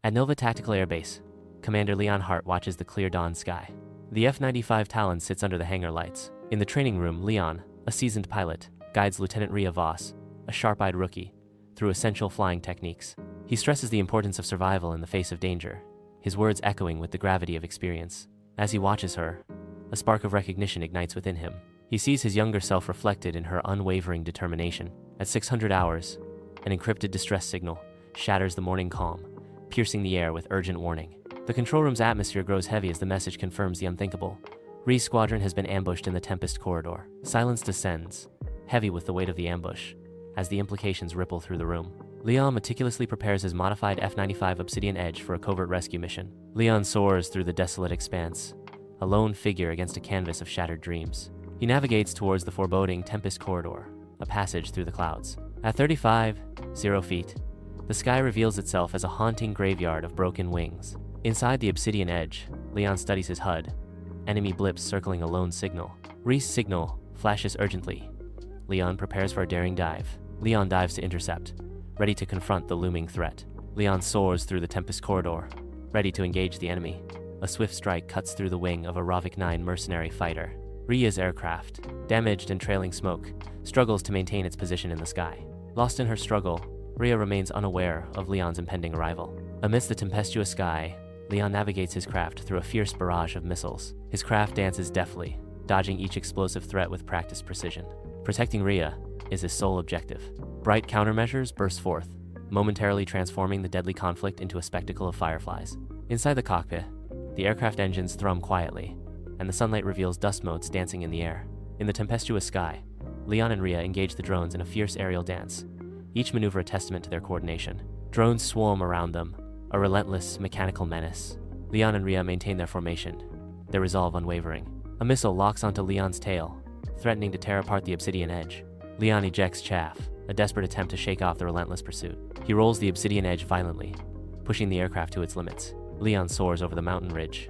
At Nova Tactical Air Base, Commander Leon Hart watches the clear dawn sky. The F-95 Talon sits under the hangar lights. In the training room, Leon, a seasoned pilot, guides Lieutenant Rhea Voss, a sharp-eyed rookie, through essential flying techniques. He stresses the importance of survival in the face of danger, his words echoing with the gravity of experience. As he watches her, a spark of recognition ignites within him. He sees his younger self reflected in her unwavering determination. At 600 hours, an encrypted distress signal shatters the morning calm, piercing the air with urgent warning. The control room's atmosphere grows heavy as the message confirms the unthinkable. Rhea's squadron has been ambushed in the Tempest corridor. Silence descends, heavy with the weight of the ambush, as the implications ripple through the room. Leon meticulously prepares his modified F-95 Obsidian Edge for a covert rescue mission. Leon soars through the desolate expanse, a lone figure against a canvas of shattered dreams. He navigates towards the foreboding Tempest corridor, a passage through the clouds. At 35,000 feet, the sky reveals itself as a haunting graveyard of broken wings. Inside the Obsidian Edge, Leon studies his HUD, enemy blips circling a lone signal. Rhea's signal flashes urgently. Leon prepares for a daring dive. Leon dives to intercept, ready to confront the looming threat. Leon soars through the Tempest corridor, ready to engage the enemy. A swift strike cuts through the wing of a Ravik 9 mercenary fighter. Rhea's aircraft, damaged and trailing smoke, struggles to maintain its position in the sky. Lost in her struggle, Rhea remains unaware of Leon's impending arrival. Amidst the tempestuous sky, Leon navigates his craft through a fierce barrage of missiles. His craft dances deftly, dodging each explosive threat with practiced precision. Protecting Rhea is his sole objective. Bright countermeasures burst forth, momentarily transforming the deadly conflict into a spectacle of fireflies. Inside the cockpit, the aircraft engines thrum quietly, and the sunlight reveals dust motes dancing in the air. In the tempestuous sky, Leon and Rhea engage the drones in a fierce aerial dance, each maneuver a testament to their coordination. Drones swarm around them, a relentless, mechanical menace. Leon and Rhea maintain their formation, their resolve unwavering. A missile locks onto Leon's tail, threatening to tear apart the Obsidian Edge. Leon ejects chaff, a desperate attempt to shake off the relentless pursuit. He rolls the Obsidian Edge violently, pushing the aircraft to its limits. Leon soars over the mountain ridge,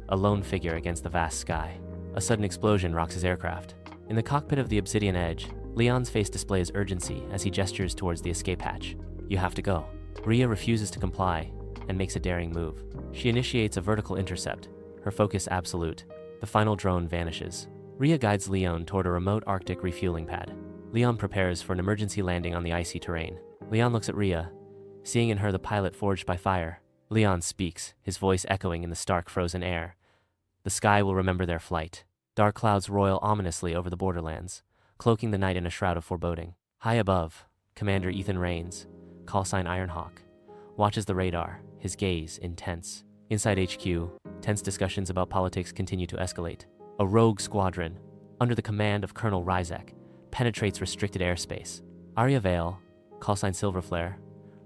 a lone figure against the vast sky. A sudden explosion rocks his aircraft. In the cockpit of the Obsidian Edge, Leon's face displays urgency as he gestures towards the escape hatch. "You have to go." Rhea refuses to comply and makes a daring move. She initiates a vertical intercept, her focus absolute. The final drone vanishes. Rhea guides Leon toward a remote Arctic refueling pad. Leon prepares for an emergency landing on the icy terrain. Leon looks at Rhea, seeing in her the pilot forged by fire. Leon speaks, his voice echoing in the stark frozen air. The sky will remember their flight. Dark clouds roil ominously over the borderlands, cloaking the night in a shroud of foreboding. High above, Commander Ethan Rains, callsign Ironhawk, watches the radar, his gaze intense. Inside HQ, tense discussions about politics continue to escalate. A rogue squadron, under the command of Colonel Rizek, penetrates restricted airspace. Arya Vale, callsign Silverflare,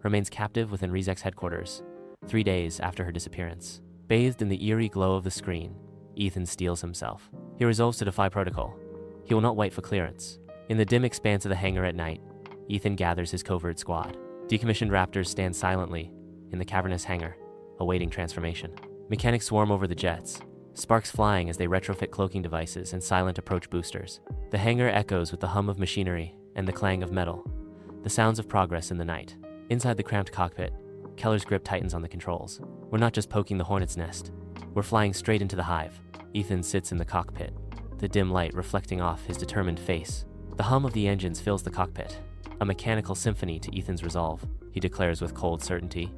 remains captive within Rizek's headquarters, 3 days after her disappearance. Bathed in the eerie glow of the screen, Ethan steels himself. He resolves to defy protocol. He will not wait for clearance. In the dim expanse of the hangar at night, Ethan gathers his covert squad. Decommissioned Raptors stand silently in the cavernous hangar, awaiting transformation. Mechanics swarm over the jets, sparks flying as they retrofit cloaking devices and silent approach boosters. The hangar echoes with the hum of machinery and the clang of metal, the sounds of progress in the night. Inside the cramped cockpit, Keller's grip tightens on the controls. "We're not just poking the hornet's nest. We're flying straight into the hive." Ethan sits in the cockpit, the dim light reflecting off his determined face. The hum of the engines fills the cockpit, a mechanical symphony to Ethan's resolve, he declares with cold certainty,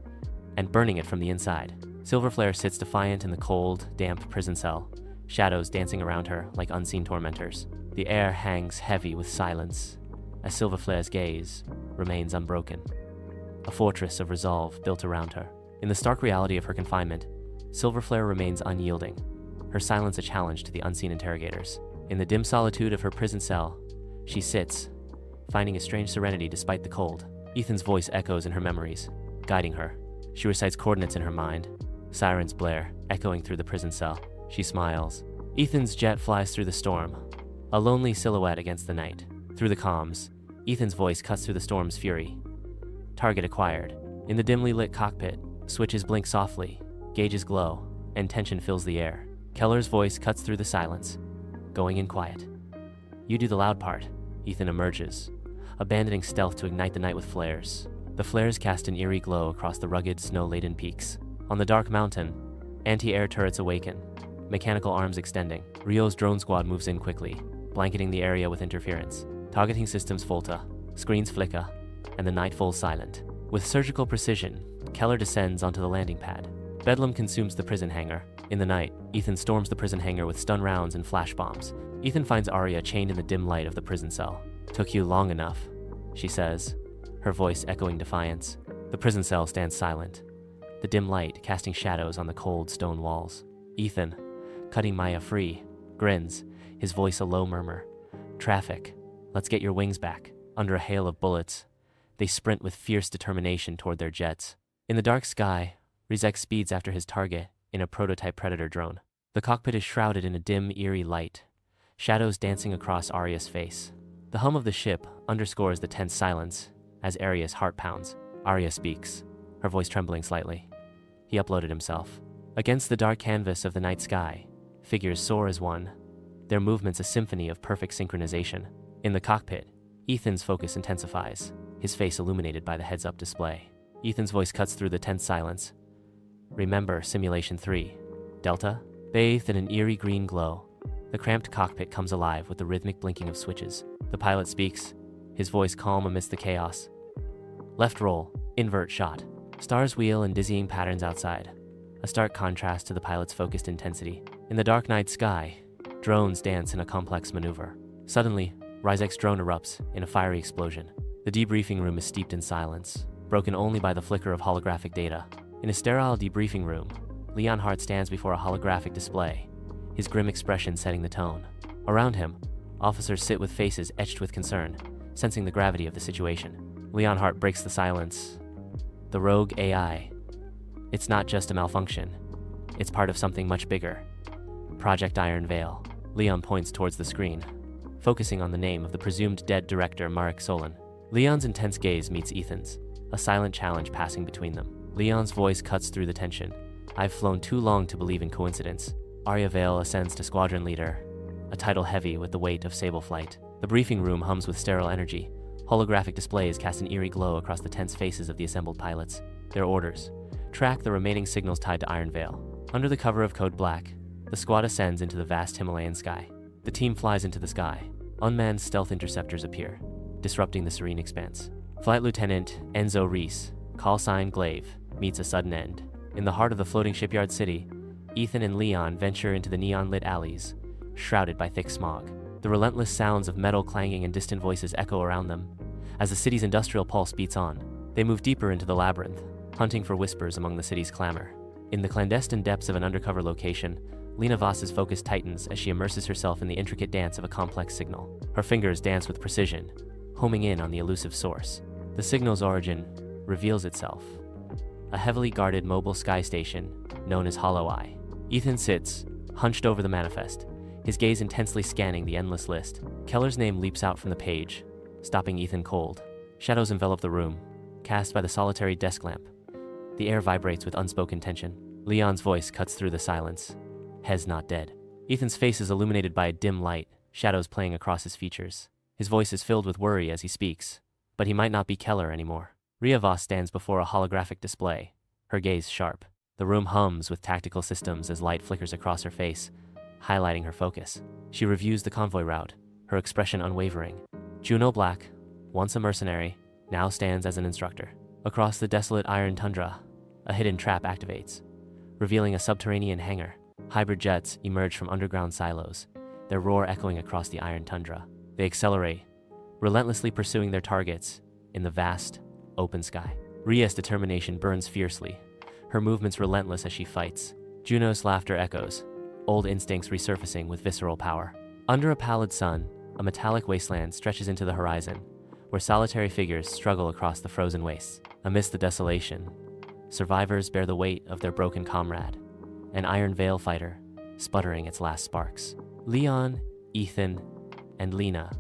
and burning it from the inside. Silverflare sits defiant in the cold, damp prison cell, shadows dancing around her like unseen tormentors. The air hangs heavy with silence, as Silverflare's gaze remains unbroken, a fortress of resolve built around her. In the stark reality of her confinement, Silverflare remains unyielding, her silence a challenge to the unseen interrogators. In the dim solitude of her prison cell, she sits, finding a strange serenity despite the cold. Ethan's voice echoes in her memories, guiding her. She recites coordinates in her mind. Sirens blare, echoing through the prison cell. She smiles. Ethan's jet flies through the storm, a lonely silhouette against the night. Through the comms, Ethan's voice cuts through the storm's fury. Target acquired. In the dimly lit cockpit, switches blink softly, gauges glow, and tension fills the air. Keller's voice cuts through the silence, going in quiet. "You do the loud part." Ethan emerges, abandoning stealth to ignite the night with flares. The flares cast an eerie glow across the rugged, snow-laden peaks. On the dark mountain, anti-air turrets awaken, mechanical arms extending. Rio's drone squad moves in quickly, blanketing the area with interference. Targeting systems falter, screens flicker, and the night falls silent. With surgical precision, Keller descends onto the landing pad. Bedlam consumes the prison hangar. In the night, Ethan storms the prison hangar with stun rounds and flash bombs. Ethan finds Arya chained in the dim light of the prison cell. "Took you long enough," she says, her voice echoing defiance. The prison cell stands silent, the dim light casting shadows on the cold stone walls. Ethan, cutting Maya free, grins, his voice a low murmur. "Traffic. Let's get your wings back." Under a hail of bullets, they sprint with fierce determination toward their jets. In the dark sky, Rizek speeds after his target in a prototype Predator drone. The cockpit is shrouded in a dim, eerie light, shadows dancing across Arya's face. The hum of the ship underscores the tense silence as Arya's heart pounds. Arya speaks, her voice trembling slightly. He uploaded himself. Against the dark canvas of the night sky, figures soar as one, their movements a symphony of perfect synchronization. In the cockpit, Ethan's focus intensifies, his face illuminated by the heads-up display. Ethan's voice cuts through the tense silence. "Remember Simulation 3, Delta?" Bathed in an eerie green glow, the cramped cockpit comes alive with the rhythmic blinking of switches. The pilot speaks, his voice calm amidst the chaos. "Left roll, invert shot." Stars wheel in dizzying patterns outside, a stark contrast to the pilot's focused intensity. In the dark night sky, drones dance in a complex maneuver. Suddenly, Rizek's drone erupts in a fiery explosion. The debriefing room is steeped in silence, broken only by the flicker of holographic data. In a sterile debriefing room, Leon Hart stands before a holographic display, his grim expression setting the tone. Around him, officers sit with faces etched with concern, sensing the gravity of the situation. Leon Hart breaks the silence. "The rogue AI. It's not just a malfunction. It's part of something much bigger. Project Iron Veil." Leon points towards the screen, focusing on the name of the presumed dead director Marek Solon. Leon's intense gaze meets Ethan's, a silent challenge passing between them. Leon's voice cuts through the tension. "I've flown too long to believe in coincidence." Arya Vale ascends to squadron leader, a title heavy with the weight of sable flight. The briefing room hums with sterile energy. Holographic displays cast an eerie glow across the tense faces of the assembled pilots. Their orders: track the remaining signals tied to Iron Veil. Under the cover of Code Black, the squad ascends into the vast Himalayan sky. The team flies into the sky. Unmanned stealth interceptors appear, disrupting the serene expanse. Flight Lieutenant Enzo Reese, call sign Glaive, meets a sudden end. In the heart of the floating shipyard city, Ethan and Leon venture into the neon-lit alleys, shrouded by thick smog. The relentless sounds of metal clanging and distant voices echo around them. As the city's industrial pulse beats on, they move deeper into the labyrinth, hunting for whispers among the city's clamor. In the clandestine depths of an undercover location, Rhea Voss's focus tightens as she immerses herself in the intricate dance of a complex signal. Her fingers dance with precision, homing in on the elusive source. The signal's origin reveals itself: a heavily guarded mobile sky station known as Hollow Eye. Ethan sits, hunched over the manifest, his gaze intensely scanning the endless list. Keller's name leaps out from the page, stopping Ethan cold. Shadows envelop the room, cast by the solitary desk lamp. The air vibrates with unspoken tension. Leon's voice cuts through the silence. Hez not dead. Ethan's face is illuminated by a dim light, shadows playing across his features. His voice is filled with worry as he speaks, but he might not be Keller anymore. Rhea Voss stands before a holographic display, her gaze sharp. The room hums with tactical systems as light flickers across her face, highlighting her focus. She reviews the convoy route, her expression unwavering. Juno Black, once a mercenary, now stands as an instructor. Across the desolate iron tundra, a hidden trap activates, revealing a subterranean hangar. Hybrid jets emerge from underground silos, their roar echoing across the iron tundra. They accelerate, relentlessly pursuing their targets in the vast, open sky. Rhea's determination burns fiercely, her movements relentless as she fights. Juno's laughter echoes, old instincts resurfacing with visceral power. Under a pallid sun, a metallic wasteland stretches into the horizon, where solitary figures struggle across the frozen wastes. Amidst the desolation, survivors bear the weight of their broken comrade, an Iron Veil fighter, sputtering its last sparks. Leon, Ethan, and Lena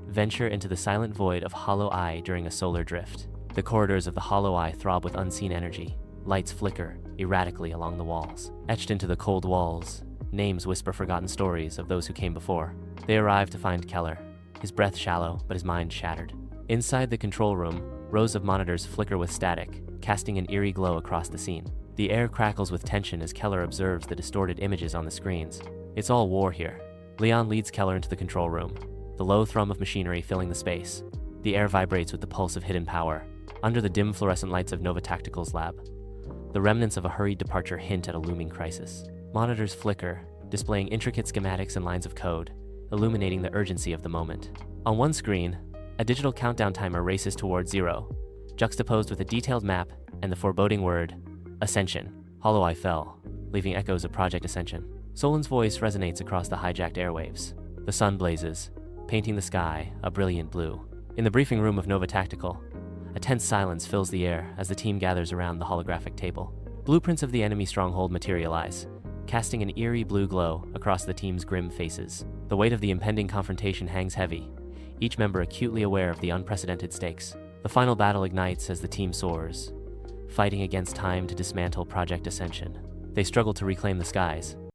venture into the silent void of Hollow Eye during a solar drift. The corridors of the Hollow Eye throb with unseen energy. Lights flicker erratically along the walls. Etched into the cold walls, names whisper forgotten stories of those who came before. They arrive to find Keller, his breath shallow but his mind shattered. Inside the control room, Rows of monitors flicker with static, casting an eerie glow across the scene. The air crackles with tension as Keller observes the distorted images on the screens. It's all war here. Leon leads Keller into the control room, the low thrum of machinery filling the space. The air vibrates with the pulse of hidden power. Under the dim fluorescent lights of Nova Tactical's lab, the remnants of a hurried departure hint at a looming crisis. Monitors flicker, displaying intricate schematics and lines of code, illuminating the urgency of the moment. On one screen, a digital countdown timer races toward 0, juxtaposed with a detailed map and the foreboding word, Ascension. Hollow Eye fell, leaving echoes of Project Ascension. Solon's voice resonates across the hijacked airwaves. The sun blazes, painting the sky a brilliant blue. In the briefing room of Nova Tactical, a tense silence fills the air as the team gathers around the holographic table. Blueprints of the enemy stronghold materialize, casting an eerie blue glow across the team's grim faces. The weight of the impending confrontation hangs heavy, each member acutely aware of the unprecedented stakes. The final battle ignites as the team soars, fighting against time to dismantle Project Ascension. They struggle to reclaim the skies,